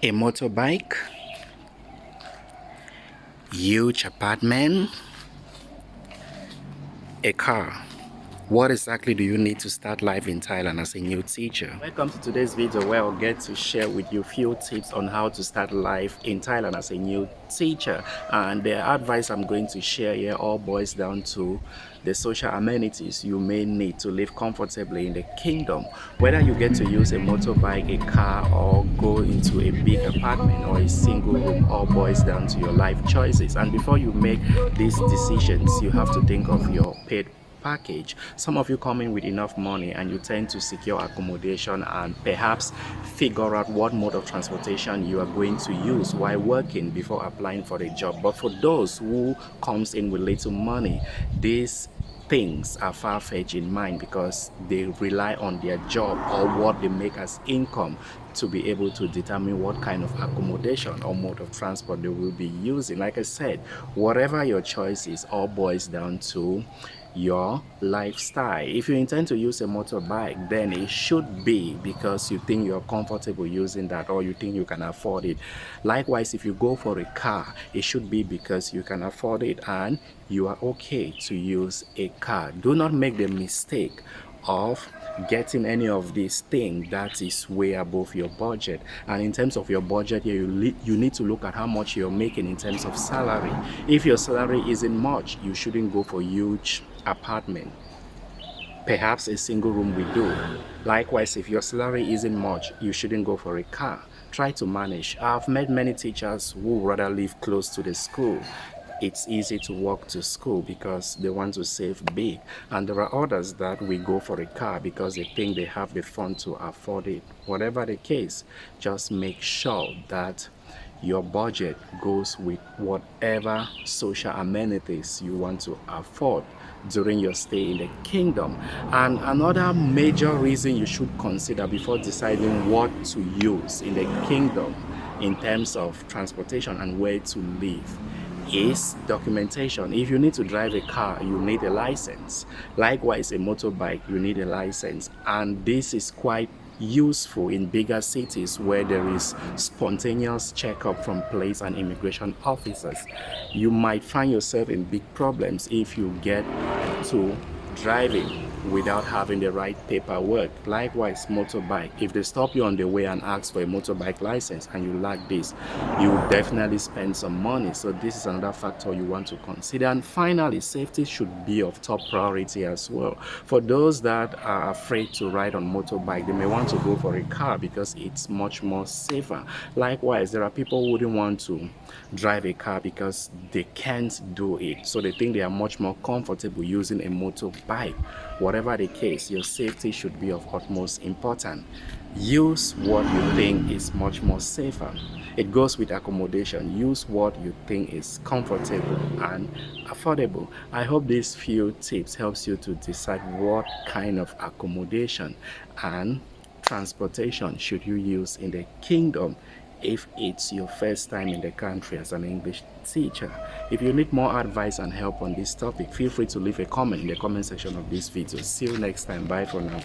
A motorbike, huge apartment, a car. What exactly do you need to start life in Thailand as a new teacher? Welcome to today's video where I'll get to share with you a few tips on how to start life in Thailand as a new teacher. And the advice I'm going to share here all boils down to the social amenities you may need to live comfortably in the kingdom. Whether you get to use a motorbike, a car, or go into a big apartment or a single room, all boils down to your life choices. And before you make these decisions, you have to think of your paid package. Some of you come in with enough money and you tend to secure accommodation and perhaps figure out what mode of transportation you are going to use while working before applying for a job. But for those who comes in with little money, these things are far-fetched in mind because they rely on their job or what they make as income to be able to determine what kind of accommodation or mode of transport they will be using. Like I said, whatever your choice is, all boils down to your lifestyle. If you intend to use a motorbike, then it should be because you think you're comfortable using that or you think you can afford it. Likewise, if you go for a car, it should be because you can afford it and you are okay to use a car. Do not make the mistake of getting any of these things that is way above your budget. And in terms of your budget here, you need to look at how much you're making in terms of salary. If your salary isn't much, you shouldn't go for huge apartment. Perhaps a single room will do. Likewise, if your salary isn't much, you shouldn't go for a car. Try to manage. I've met many teachers who rather live close to the school. It's easy to walk to school because they want to save big, and there are others that will go for a car because they think they have the fund to afford it. Whatever the case, just make sure that your budget goes with whatever social amenities you want to afford during your stay in the kingdom. And another major reason you should consider before deciding what to use in the kingdom in terms of transportation and where to live is documentation. If you need to drive a car, you need a license. Likewise, a motorbike, you need a license. And this is quite useful in bigger cities where there is spontaneous checkup from police and immigration officers. You might find yourself in big problems if you get to driving without having the right paperwork. Likewise, motorbike, if they stop you on the way and ask for a motorbike license and you lack this, you will definitely spend some money. So this is another factor you want to consider. And finally, safety should be of top priority as well. For those that are afraid to ride on motorbike, they may want to go for a car because it's much more safer. Likewise, there are people who wouldn't want to drive a car because they can't do it, so they think they are much more comfortable using a motorbike. Whatever the case, your safety should be of utmost importance. Use what you think is much more safer. It goes with accommodation. Use what you think is comfortable and affordable. I hope these few tips helps you to decide what kind of accommodation and transportation should you use in the kingdom if it's your first time in the country as an English teacher. If you need more advice and help on this topic, feel free to leave a comment in the comment section of this video. See you next time. Bye for now.